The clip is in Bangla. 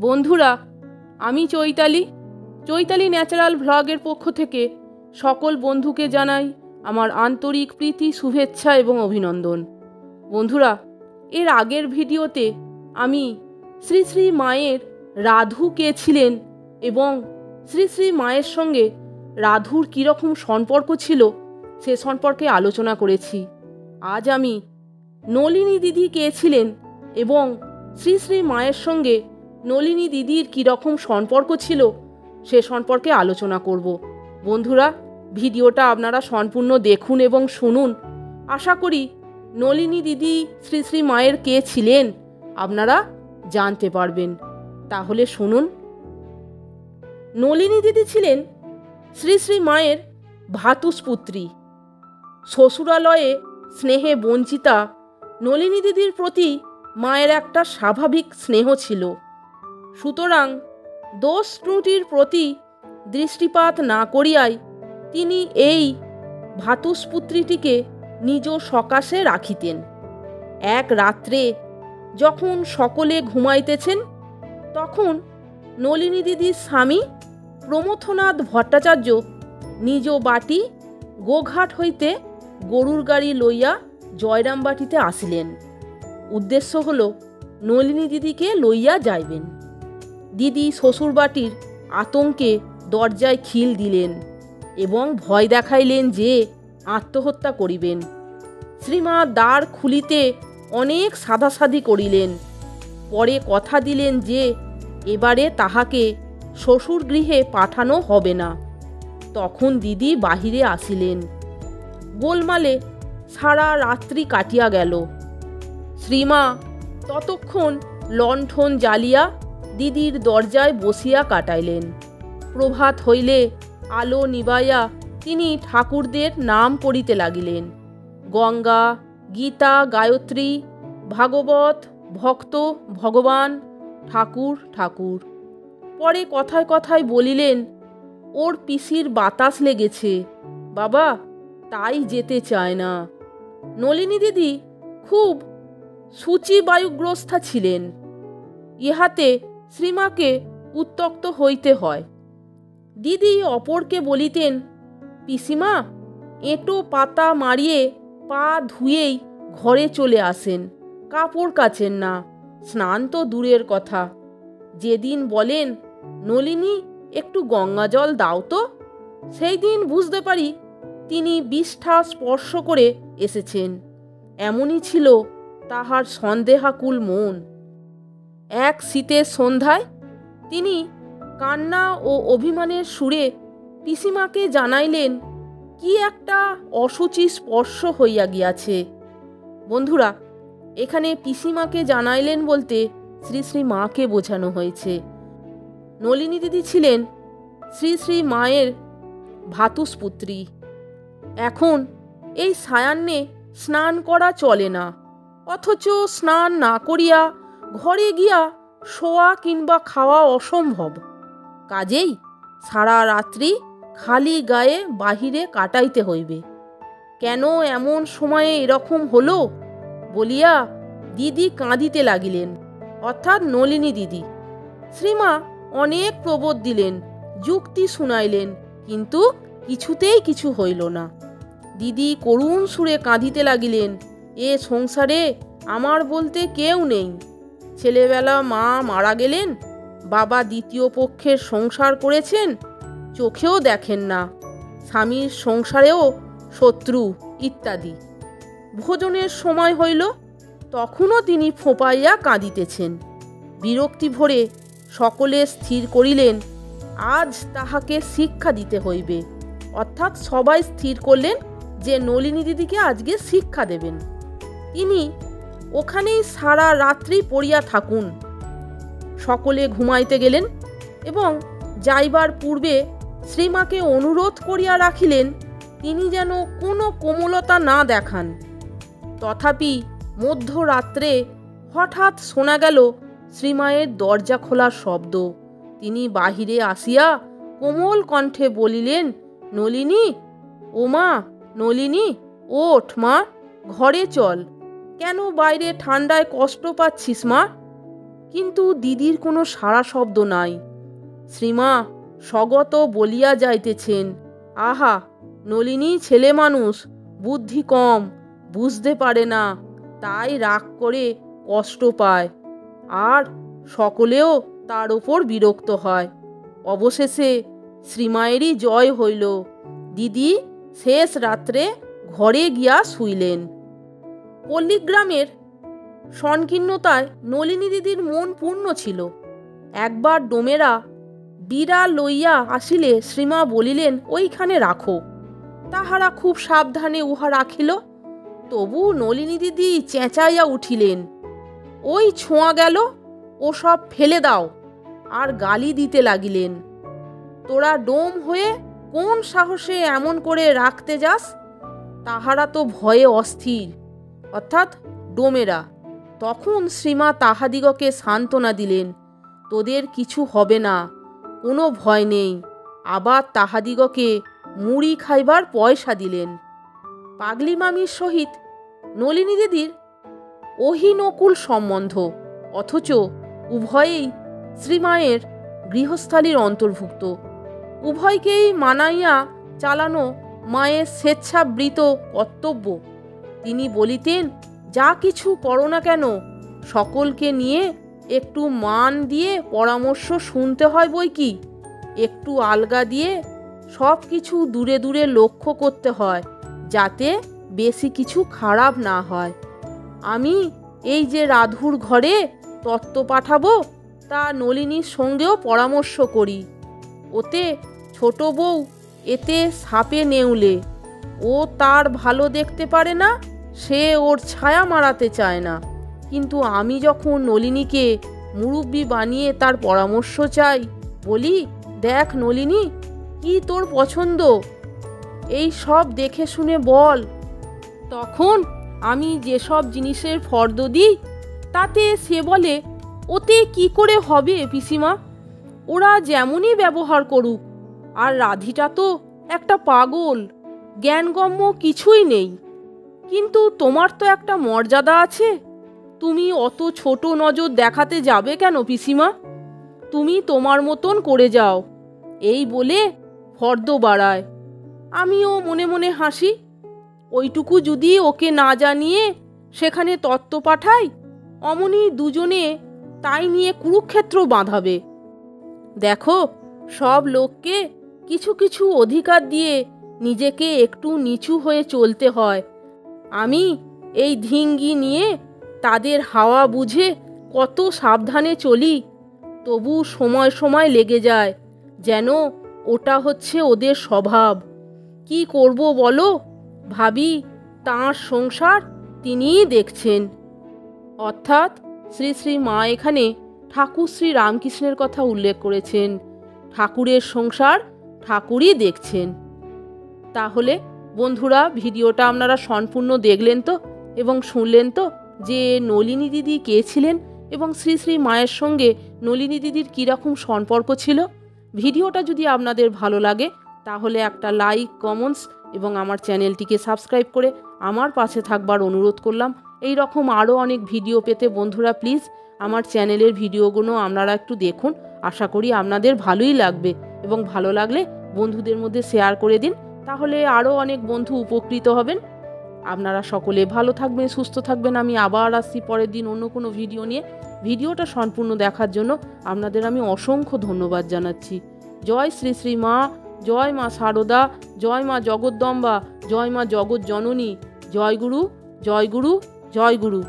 বন্ধুরা, আমি চৈতালি ন্যাচারাল ভ্লগের পক্ষ থেকে সকল বন্ধুকে জানাই আমার আন্তরিক প্রীতি, শুভেচ্ছা এবং অভিনন্দন। বন্ধুরা, এর আগের ভিডিওতে আমি শ্রী শ্রী মায়ের রাধু কে ছিলেন এবং শ্রী শ্রী মায়ের সঙ্গে রাধুর কীরকম সম্পর্ক ছিল সে সম্পর্কে আলোচনা করেছি। আজ আমি নলিনী দিদি কে ছিলেন এবং শ্রী শ্রী মায়ের সঙ্গে নলিনী দিদির কীরকম সম্পর্ক ছিল সে সম্পর্কে আলোচনা করব। বন্ধুরা, ভিডিওটা আপনারা সম্পূর্ণ দেখুন এবং শুনুন। আশা করি নলিনী দিদি শ্রী শ্রী মায়ের কে ছিলেন আপনারা জানতে পারবেন। তাহলে শুনুন। নলিনী দিদি ছিলেন শ্রী শ্রী মায়ের ভ্রাতুষ্পুত্রী। শ্বশুরালয়ে স্নেহে বঞ্চিতা নলিনী দিদির প্রতি মায়ের একটা স্বাভাবিক স্নেহ ছিল। সুতরাং দোষ ত্রুটির প্রতি দৃষ্টিপাত না করিয়াই তিনি এই ভ্রাতুষ্পুত্রীটিকে নিজ সকাশে রাখিতেন। এক রাত্রে যখন সকলে ঘুমাইতেছেন তখন নলিনী দিদির স্বামী প্রমথনাথ ভট্টাচার্য নিজ বাটি গোঘাট হইতে গরুর গাড়ি লইয়া জয়রামবাটিতে আসিলেন। উদ্দেশ্য হল নলিনী দিদিকে লইয়া যাইবেন। দিদি শ্বশুরবাটির আতঙ্কে দরজায় খিল দিলেন এবং ভয় দেখাইলেন যে আত্মহত্যা করিবেন। শ্রীমা দ্বার খুলিতে অনেক সাধাসাধি করিলেন। পরে কথা দিলেন যে এবারে তাহাকে শ্বশুর গৃহে পাঠানো হবে না। তখন দিদি বাহিরে আসিলেন। গোলমালে সারা রাত্রি কাটিয়া গেল। শ্রীমা ততক্ষণ লণ্ঠন জ্বালিয়া দিদির দরজায় বসিয়া কাটাইলেন। প্রভাত হইলে আলো নিবাইয়া তিনি ঠাকুরদের নাম করিতে লাগিলেন। গঙ্গা, গীতা, গায়ত্রী, ভাগবত, ভক্ত, ভগবান, ঠাকুর ঠাকুর। পরে কথায় কথায় বলিলেন, ওর পিসির বাতাস লেগেছে বাবা, তাই যেতে চায় না। নলিনী দিদি খুব সূচিবায়ুগ্রস্তা ছিলেন। ইহাতে শ্রীমাকে উত্ত্যক্ত হইতে হয়। দিদি অপরকে বলিতেন, পিসিমা এঁটো পাতা মারিয়ে পা ধুয়েই ঘরে চলে আসেন, কাপড় কাচেন না, স্নান তো দূরের কথা। যেদিন বলেন, নলিনী একটু গঙ্গা জল দাও তো, সেই দিন বুঝতে পারি তিনি বিষ্ঠা স্পর্শ করে এসেছেন। এমনই ছিল তাহার সন্দেহাকুল মন। এক শীতের সন্ধ্যায় তিনি কান্না ও অভিমানের সুরে পিসিমাকে জানাইলেন কি একটা অসুচি স্পর্শ হইয়া গিয়াছে। বন্ধুরা, এখানে পিসিমাকে জানাইলেন বলতে শ্রী শ্রী মাকে বোঝানো হয়েছে। নলিনী দিদি ছিলেন শ্রী শ্রী মায়ের ভ্রাতুষ্পুত্রী। এখন এই সায়ান্নে স্নান করা চলে না, অথচ স্নান না করিয়া ঘরে গিয়া শোয়া কিংবা খাওয়া অসম্ভব। কাজেই সারা রাত্রি খালি গায়ে বাহিরে কাটাইতে হইবে। কেন এমন সময়ে এরকম হলো বলিয়া দিদি কাঁদিতে লাগিলেন, অর্থাৎ নলিনী দিদি। শ্রীমা অনেক প্রবোধ দিলেন, যুক্তি শুনাইলেন, কিন্তু কিছুতেই কিছু হইল না। দিদি করুণ সুরে কাঁদিতে লাগিলেন, এ সংসারে আমার বলতে কেউ নেই। ছেলেবেলা মা মারা গেলেন, বাবা দ্বিতীয় পক্ষের সংসার করেছেন, চোখেও দেখেন না, স্বামীর সংসারেও শত্রু ইত্যাদি। ভোজনের সময় হইল, তখনও তিনি ফোঁপাইয়া কাঁদিতেছেন। বিরক্তি ভরে সকলে স্থির করিলেন আজ তাহাকে শিক্ষা দিতে হইবে, অর্থাৎ সবাই স্থির করলেন যে নলিনী দিদিকে আজকে শিক্ষা দেবেন। তিনি ওখানেই সারা রাত্রি পড়িয়া থাকুন। সকলে ঘুমাইতে গেলেন এবং যাইবার পূর্বে শ্রীমাকে অনুরোধ করিয়া রাখিলেন তিনি যেন কোনো কোমলতা না দেখান। তথাপি মধ্যরাত্রে হঠাৎ শোনা গেল শ্রীমায়ের দরজা খোলার শব্দ। তিনি বাহিরে আসিয়া কোমল কণ্ঠে বলিলেন, নলিনী, ও মা নলিনী, ওঠ মা, ঘরে চল। কেন বাইরে ঠান্ডায় কষ্ট পাচ্ছিস মা? কিন্তু দিদির কোনো সাড়া শব্দ নাই। শ্রীমা স্বগত বলিয়া যাইতেছেন, আহা, নলিনী ছেলে মানুষ, বুদ্ধি কম, বুঝতে পারে না, তাই রাগ করে কষ্ট পায়, আর সকলেও তার ওপর বিরক্ত হয়। অবশেষে শ্রীমায়েরই জয় হইল। দিদি শেষ রাত্রে ঘরে গিয়া শুইলেন। পল্লীগ্রামের সংকীর্ণতায় নলিনী দিদির মন পূর্ণ ছিল। একবার ডোমেরা বিড়াল লইয়া আসিলে শ্রীমা বলিলেন, ওইখানে রাখো। তাহারা খুব সাবধানে উহা রাখিল। তবু নলিনী দিদি চেঁচাইয়া উঠিলেন, ওই ছোঁয়া গেল, ও সব ফেলে দাও, আর গালি দিতে লাগিলেন। তোরা ডোম হয়ে কোন সাহসে এমন করে রাখতে যাস? তাহারা তো ভয়ে অস্থির, অর্থাৎ ডোমেরা। তখন শ্রীমা তাহাদিগকে সান্ত্বনা দিলেন, তোদের কিছু হবে না, কোনো ভয় নেই। আবার তাহাদিগকে মুড়ি খাইবার পয়সা দিলেন। পাগলি মামির সহিত নলিনী দিদির অহিনকুল সম্বন্ধ, অথচ উভয়েই শ্রীমায়ের গৃহস্থালীর অন্তর্ভুক্ত। উভয়কেই মানাইয়া চালানো মায়ের স্বেচ্ছাবৃত কর্তব্য। তিনি বলিতেন, যা কিছু করো না কেন, সকলকে নিয়ে একটু মান দিয়ে পরামর্শ শুনতে হয় বই কি, একটু আলগা দিয়ে সব কিছু দূরে দূরে লক্ষ্য করতে হয়, যাতে বেশি কিছু খারাপ না হয়। আমি এই যে রাধুর ঘরে তত্ত্ব পাঠাবো, তা নলিনীর সঙ্গেও পরামর্শ করি। ওতে ছোট বউ এতে সাপে নেউলে, ও তার ভালো দেখতে পারে না, সে ওর ছায়া মারাতে চায় না। কিন্তু আমি যখন নলিনীকে মুরব্বি বানিয়ে তার পরামর্শ চাই, বলি, দেখ নলিনী, কি তোর পছন্দ, এই সব দেখে শুনে বল। তখন আমি যেসব জিনিসের ফর্দ দিই, তাতে সে বলে, ওতে কি করে হবে পিসিমা, ওরা যেমনই ব্যবহার করুক, আর রাধিটা তো একটা পাগল, জ্ঞানগম্য কিছুই নেই। কিন্তু তোমার তো একটা মর্যাদা আছে, তুমি অত ছোট নজর দেখাতে যাবে কেন পিসিমা? তুমি তোমার মতন করে যাও, এই বলে ফর্দ বাড়ায়। আমিও মনে মনে হাসি, ওইটুকু যদি ওকে না জানিয়ে সেখানে তত্ত্ব পাঠাই, অমনি দুজনে তাই নিয়ে কুরুক্ষেত্র বাঁধাবে। দেখো, সব লোককে কিছু কিছু অধিকার দিয়ে নিজেকে একটু নিচু হয়ে চলতে হয়। আমি এই ধিঙ্গি নিয়ে তাদের হাওয়া বুঝে কত সাবধানে চলি, তবু সময় সময় লেগে যায়, যেন ওটা হচ্ছে ওদের স্বভাব। কি করব বলো? ভাবি তাঁর সংসার তিনিই দেখছেন। অর্থাৎ শ্রী শ্রী মা এখানে ঠাকুর শ্রী রামকৃষ্ণের কথা উল্লেখ করেছেন। ঠাকুরের সংসার ঠাকুরই দেখছেন। তাহলে বন্ধুরা, ভিডিওটা আপনারা সম্পূর্ণ দেখলেন তো এবং শুনলেন তো যে নলিনী দিদি কে ছিলেন এবং শ্রী শ্রী মায়ের সঙ্গে নলিনী দিদির কীরকম সম্পর্ক ছিল। ভিডিওটা যদি আপনাদের ভালো লাগে তাহলে একটা লাইক, কমেন্টস এবং আমার চ্যানেলটিকে সাবস্ক্রাইব করে আমার পাশে থাকবার অনুরোধ করলাম। এই রকম আরও অনেক ভিডিও পেতে বন্ধুরা প্লিজ আমার চ্যানেলের ভিডিওগুলো আপনারা একটু দেখুন। আশা করি আপনাদের ভালোই লাগবে এবং ভালো লাগলে বন্ধুদের মধ্যে শেয়ার করে দিন, তাহলে আরও অনেক বন্ধু উপকৃত হবেন। আপনারা সকলে ভালো থাকবেন, সুস্থ থাকবেন। আমি আবার আসছি পরের দিন অন্য কোনো ভিডিও নিয়ে। ভিডিওটা সম্পূর্ণ দেখার জন্য আপনাদের আমি অসংখ্য ধন্যবাদ জানাচ্ছি। জয় শ্রী শ্রী মা, জয় মা শারদা, জয় মা জগদ্দম্বা, জয় মা জগৎ জননী, জয় গুরু, জয় গুরু, জয় গুরু।